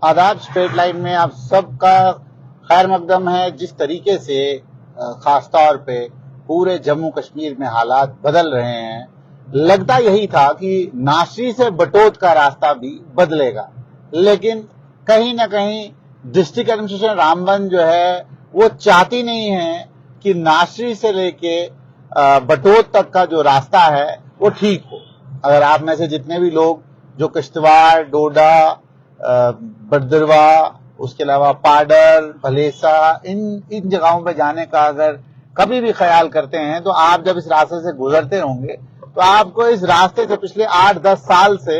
आदाब। Straight line में आप सबका खैर मकदम है। जिस तरीके से खास तौर पे पूरे जम्मू कश्मीर में हालात बदल रहे हैं, लगता यही था कि नासरी से बटोत का रास्ता भी बदलेगा, लेकिन कहीं ना कहीं डिस्ट्रिक्ट एडमिनिस्ट्रेशन रामबन जो है वो चाहती नहीं है कि नासरी से लेके बटोत तक का जो रास्ता है वो ठीक हो। अगर आप में से जितने भी लोग जो किश्तवाड़, डोडा, बदरवा, उसके अलावा पाडर, भलेसा, इन जगहों पे जाने का अगर कभी भी ख्याल करते हैं, तो आप जब इस रास्ते से गुजरते होंगे तो आपको इस रास्ते से पिछले 8-10 साल से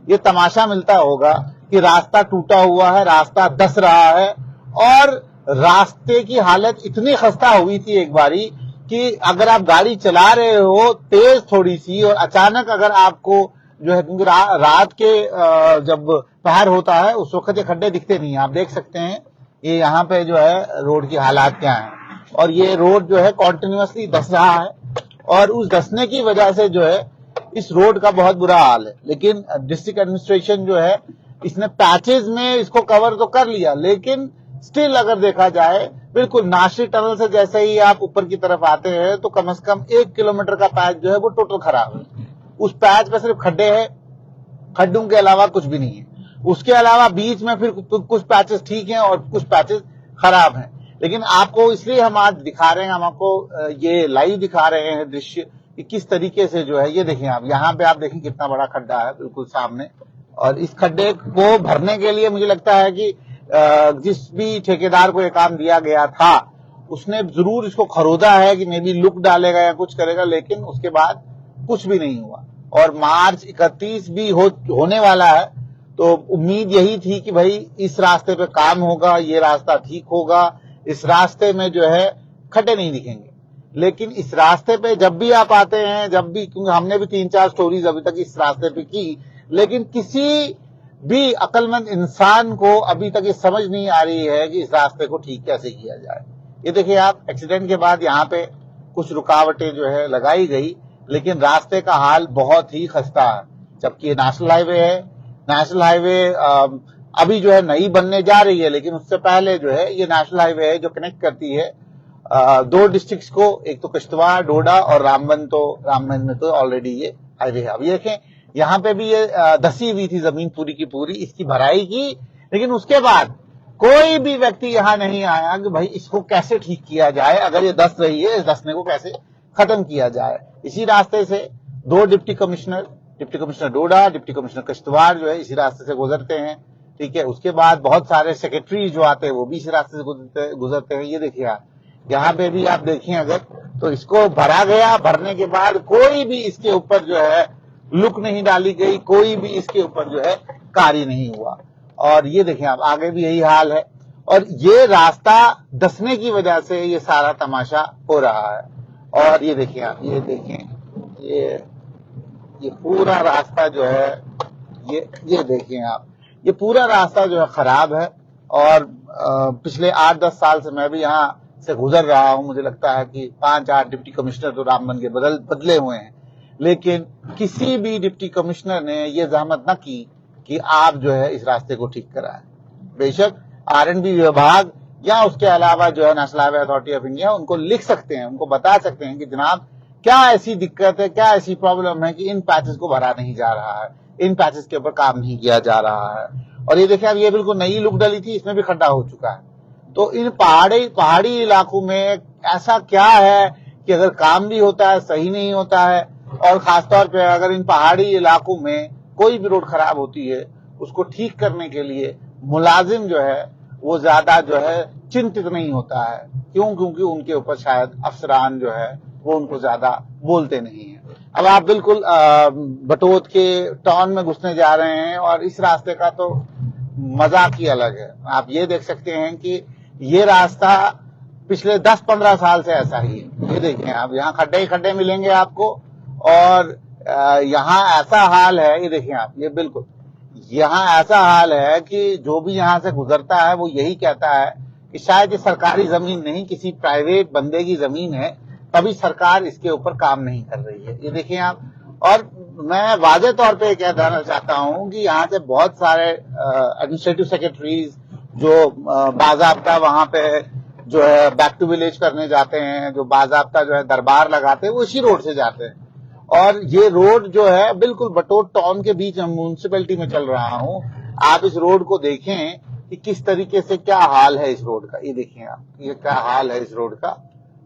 ये तमाशा मिलता होगा कि रास्ता टूटा हुआ है, रास्ता धंस रहा है, और रास्ते की हालत इतनी खस्ता हुई थी एक बारी कि अगर आप गाड़ी चला रहे हो तेज थोड़ी सी और अचानक अगर आपको जो है, क्योंकि रात के जब पहर होता है उस वक्त ये खड्डे दिखते नहीं है। आप देख सकते हैं ये यहाँ पे जो है रोड की हालात क्या है, और ये रोड जो है कॉन्टिन्यूसली धंस रहा है, और उस धंसने की वजह से जो है इस रोड का बहुत बुरा हाल है। लेकिन डिस्ट्रिक्ट एडमिनिस्ट्रेशन जो है इसने पैचेज में इसको कवर तो कर लिया, लेकिन स्टिल अगर देखा जाए बिल्कुल नासरी टनल से जैसे ही आप ऊपर की तरफ आते हैं तो कम से कम 1 किलोमीटर का पैच जो है वो टोटल खराब है। उस पैच पे सिर्फ खड्डे हैं, खड्डों के अलावा कुछ भी नहीं है। उसके अलावा बीच में फिर कुछ पैचेस ठीक हैं और कुछ पैचेस खराब हैं। लेकिन आपको इसलिए हम आज दिखा रहे हैं, हम आपको ये लाइव दिखा रहे हैं दृश्य कि किस तरीके से जो है, ये देखें आप, यहाँ पे आप देखें कितना बड़ा खड्डा है बिल्कुल सामने। और इस खड्डे को भरने के लिए मुझे लगता है कि जिस भी ठेकेदार को ये काम दिया गया था उसने जरूर इसको खरोदा है कि मे बी लुक डालेगा या कुछ करेगा, लेकिन उसके बाद कुछ भी नहीं हुआ। और मार्च 31 भी होने वाला है, तो उम्मीद यही थी कि भाई इस रास्ते पे काम होगा, ये रास्ता ठीक होगा, इस रास्ते में जो है खड्डे नहीं दिखेंगे। लेकिन इस रास्ते पे जब भी आप आते हैं, जब भी, क्योंकि हमने भी 3-4 स्टोरीज अभी तक इस रास्ते पे की, लेकिन किसी भी अक्लमंद इंसान को अभी तक ये समझ नहीं आ रही है कि इस रास्ते को ठीक कैसे किया जाए। ये देखिए आप, एक्सीडेंट के बाद यहाँ पे कुछ रुकावटें जो है लगाई गई, लेकिन रास्ते का हाल बहुत ही खस्ता है। जबकि ये नेशनल हाईवे है, नेशनल हाईवे अभी जो है नई बनने जा रही है, लेकिन उससे पहले जो है ये नेशनल हाईवे है जो कनेक्ट करती है 2 डिस्ट्रिक्ट्स को, एक तो किश्तवाड़, डोडा और रामबन में तो ऑलरेडी ये हाईवे है। अब ये देखें यहाँ पे भी ये धसी हुई थी जमीन पूरी की पूरी, इसकी भराई की, लेकिन उसके बाद कोई भी व्यक्ति यहाँ नहीं आया कि भाई इसको कैसे ठीक किया जाए, अगर ये धस रही है इस धसने को कैसे खत्म किया जाए। इसी रास्ते से 2 डिप्टी कमिश्नर डोडा, डिप्टी कमिश्नर किश्तवाड़ जो है इसी रास्ते से गुजरते हैं, ठीक है। उसके बाद बहुत सारे सेक्रेटरी जो आते हैं वो भी इसी रास्ते से गुजरते हैं। ये देखिए आप, यहाँ पे भी आप देखें अगर, तो इसको भरा गया, भरने के बाद कोई भी इसके ऊपर जो है लुक नहीं डाली गई, कोई भी इसके ऊपर जो है कार्य नहीं हुआ। और ये देखें आप, आगे भी यही हाल है, और ये रास्ता धंसने की वजह से ये सारा तमाशा हो रहा है। और ये देखिए आप, ये देखें, ये पूरा रास्ता जो है, ये देखिए आप, ये पूरा रास्ता जो है खराब है। और पिछले 8-10 साल से मैं भी यहाँ से गुजर रहा हूं, मुझे लगता है कि 5-8 डिप्टी कमिश्नर तो रामबन के बदले हुए हैं, लेकिन किसी भी डिप्टी कमिश्नर ने ये जहमत न की कि आप जो है इस रास्ते को ठीक कराएं। बेशक R&B विभाग या उसके अलावा जो है national highway authority of India उनको लिख सकते हैं, उनको बता सकते हैं कि जनाब क्या ऐसी दिक्कत है, क्या ऐसी प्रॉब्लम है कि इन पैचेस को भरा नहीं जा रहा है, इन पैचेस के ऊपर काम नहीं किया जा रहा है। और ये देखिए अब, ये बिल्कुल नई लुक डली थी, इसमें भी खड्डा हो चुका है। तो इन पहाड़ी इलाकों में ऐसा क्या है कि अगर काम भी होता है सही नहीं होता है, और खासतौर पे अगर इन पहाड़ी इलाकों में कोई भी रोड खराब होती है उसको ठीक करने के लिए मुलाजिम जो है वो ज्यादा जो है चिंतित नहीं होता है। क्यों? क्योंकि उनके ऊपर शायद अफसरान जो है वो उनको ज्यादा बोलते नहीं है। अब आप बिल्कुल बटोत के टाउन में घुसने जा रहे हैं, और इस रास्ते का तो मजाक ही अलग है। आप ये देख सकते हैं कि ये रास्ता पिछले 10-15 साल से ऐसा ही है। ये देखिए आप, यहाँ खड्डे ही खड्डे मिलेंगे आपको, और यहाँ ऐसा हाल है, ये देखिए आप, ये बिल्कुल यहाँ ऐसा हाल है कि जो भी यहाँ से गुजरता है वो यही कहता है कि शायद ये सरकारी जमीन नहीं, किसी प्राइवेट बंदे की जमीन है, तभी सरकार इसके ऊपर काम नहीं कर रही है। ये देखिए आप, और मैं वाज़े तौर पे कह देना चाहता हूं कि यहाँ से बहुत सारे एडमिनिस्ट्रेटिव सेक्रेटरीज जो बाज़ाब्ता वहां पे जो है बैक टू विलेज करने जाते हैं, जो बाज़ाब्ता जो है दरबार लगाते हैं, वो इसी रोड से जाते हैं। और ये रोड जो है बिल्कुल बटोट टाउन के बीच म्यूनिसिपैलिटी में चल रहा हूं। आप इस रोड को देखें कि किस तरीके से क्या हाल है इस रोड का। ये देखिए आप, ये क्या हाल है इस रोड का,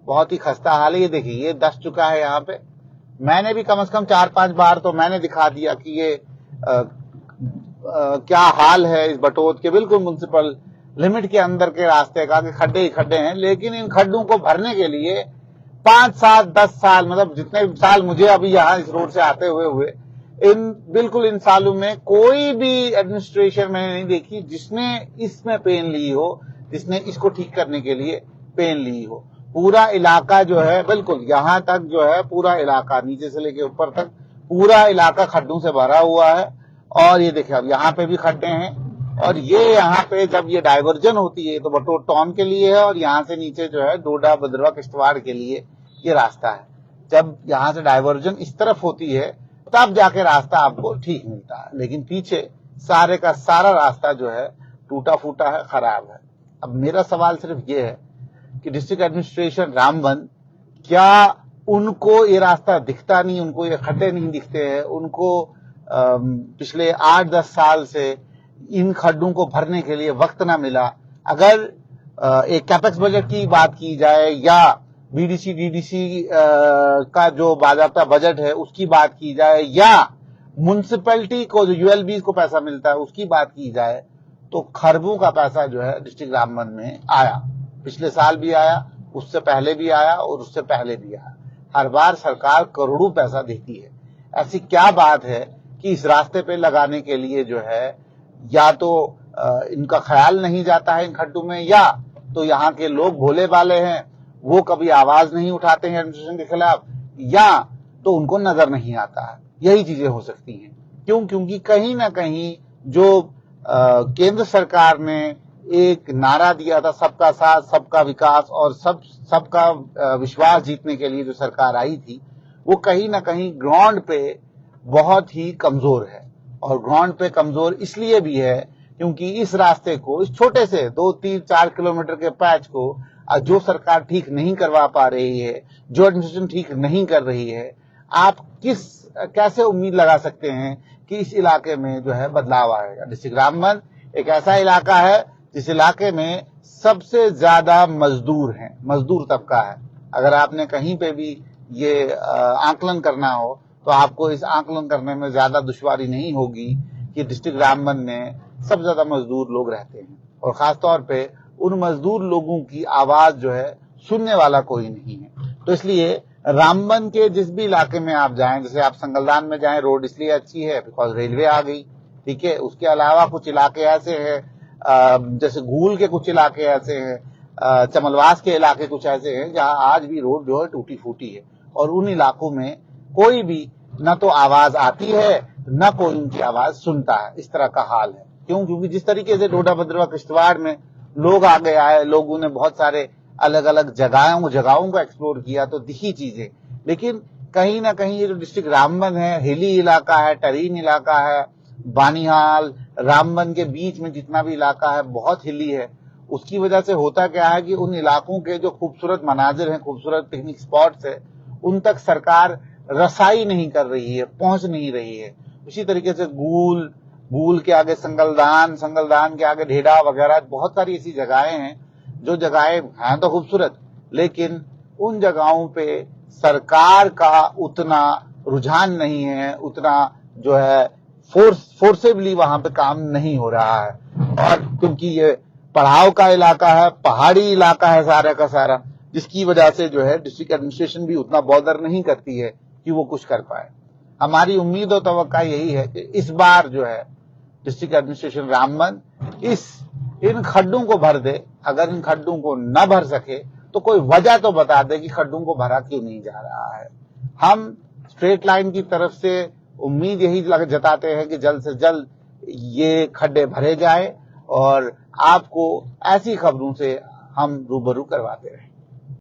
बहुत ही खस्ता हाल है। ये देखिए, ये दस चुका है यहाँ पे। मैंने भी कम से कम 4-5 बार तो मैंने दिखा दिया कि ये क्या हाल है इस बटोत के बिल्कुल म्युनिसिपल लिमिट के अंदर के रास्ते का, कि खड्डे ही खड्डे हैं। लेकिन इन खड्डों को भरने के लिए 5 साल 10 साल, मतलब जितने साल मुझे अभी यहाँ इस रोड से आते हुए बिल्कुल इन सालों में कोई भी एडमिनिस्ट्रेशन मैंने नहीं देखी जिसने इसमें पेन ली हो, जिसने इसको ठीक करने के लिए पेन ली हो। पूरा इलाका जो है बिल्कुल यहाँ तक जो है, पूरा इलाका नीचे से लेके ऊपर तक पूरा इलाका खड्डों से भरा हुआ है। और ये देखिए, अब यहाँ पे भी खड्डे हैं। और ये यहाँ पे जब ये डाइवर्जन होती है तो बटोट टाउन के लिए है, और यहाँ से नीचे जो है डोडा भद्रवा किश्तवाड़ के लिए ये रास्ता है। जब यहाँ से डाइवर्जन इस तरफ होती है तब जाके रास्ता आपको ठीक मिलता है, लेकिन पीछे सारे का सारा रास्ता जो है टूटा फूटा है, खराब है। अब मेरा सवाल सिर्फ ये है कि डिस्ट्रिक्ट एडमिनिस्ट्रेशन रामबन, क्या उनको ये रास्ता दिखता नहीं, उनको ये खड्डे नहीं दिखते हैं? उनको पिछले 8-10 साल से इन खड्डों को भरने के लिए वक्त ना मिला? अगर एक कैपेक्स बजट की बात की जाए या बीडीसी डीडीसी का जो बाज़ाब्ता बजट है उसकी बात की जाए, या म्युनिसिपैलिटी को जो यूएलबी को पैसा मिलता है उसकी बात की जाए, तो खरबों का पैसा जो है डिस्ट्रिक्ट रामबन में आया। पिछले साल भी आया, उससे पहले भी आया और उससे पहले भी आया। हर बार सरकार करोड़ों पैसा देती है। ऐसी क्या बात है कि इस रास्ते पे लगाने के लिए जो है या तो इनका ख्याल नहीं जाता है इन खड्डों में, या तो यहाँ के लोग भोले भाले हैं, वो कभी आवाज नहीं उठाते हैं एडमिनिस्ट्रेशन के खिलाफ, या तो उनको नजर नहीं आता है। यही चीजें हो सकती हैं। क्यों? क्योंकि कहीं ना कहीं जो केंद्र सरकार ने एक नारा दिया था, सबका साथ सबका विकास, और सबका विश्वास जीतने के लिए जो सरकार आई थी, वो कहीं ना कहीं ग्राउंड पे बहुत ही कमजोर है। और ग्राउंड पे कमजोर इसलिए भी है क्योंकि इस रास्ते को, इस छोटे से 2-3-4 किलोमीटर के पैच को जो सरकार ठीक नहीं करवा पा रही है, जो एडमिनिस्ट्रेशन ठीक नहीं कर रही है, आप कैसे उम्मीद लगा सकते हैं कि इस इलाके में जो है बदलाव आएगा? डिस्ट्रिक्ट रामबन एक ऐसा इलाका है जिस इलाके में सबसे ज्यादा मजदूर हैं, मजदूर तबका है। अगर आपने कहीं पे भी ये आकलन करना हो तो आपको इस आकलन करने में ज्यादा दुश्वारी नहीं होगी कि डिस्ट्रिक्ट रामबन में सबसे ज्यादा मजदूर लोग रहते हैं, और खासतौर पे उन मजदूर लोगों की आवाज जो है सुनने वाला कोई नहीं है। तो इसलिए रामबन के जिस भी इलाके में आप जाएं, जैसे आप संगलदान में जाएं, रोड इसलिए अच्छी है बिकॉज रेलवे आ गई, ठीक है। उसके अलावा कुछ इलाके ऐसे हैं, जैसे गूल के कुछ इलाके ऐसे हैं, चमलवास के इलाके कुछ ऐसे हैं जहां आज भी रोड जो है टूटी फूटी है, और उन इलाकों में कोई भी न तो आवाज आती है न कोई उनकी आवाज सुनता है। इस तरह का हाल है। क्यों? क्योंकि जिस तरीके से डोडा भद्रवा किश्तवाड़ में लोग आगे आए, लोगों ने बहुत सारे अलग अलग जगहों को एक्सप्लोर किया तो दिखी चीजें, लेकिन कहीं ना कहीं ये जो डिस्ट्रिक्ट रामबन है, हिली इलाका है, टरीन इलाका है, बानिहाल, रामबन के बीच में जितना भी इलाका है बहुत हिली है। उसकी वजह से होता क्या है कि उन इलाकों के जो खूबसूरत मनाजिर हैं, खूबसूरत पिकनिक स्पॉट्स है, उन तक सरकार रसाई नहीं कर रही है, पहुंच नहीं रही है। इसी तरीके से गूल के आगे संगलदान के आगे ढेडा वगैरह बहुत सारी ऐसी जगहें हैं जो जगहें हैं तो खूबसूरत, लेकिन उन जगहों पे सरकार का उतना रुझान नहीं है, उतना जो है फोर्सेबली वहां पे काम नहीं हो रहा है। और क्योंकि ये पढ़ाव का इलाका है, पहाड़ी इलाका है सारा का सारा, जिसकी वजह से जो है डिस्ट्रिक्ट एडमिनिस्ट्रेशन भी उतना बॉदर नहीं करती है कि वो कुछ कर पाए। हमारी उम्मीद और तवक्का यही है कि इस बार जो है डिस्ट्रिक्ट एडमिनिस्ट्रेशन रामबन इन खड्डों को भर दे। अगर इन खड्डों को न भर सके तो कोई वजह तो बता दे कि खड्डों को भरा क्यों नहीं जा रहा है। हम स्ट्रेट लाइन की तरफ से उम्मीद यही जताते हैं कि जल्द से जल्द ये खड्डे भरे जाए और आपको ऐसी खबरों से हम रूबरू करवाते रहें।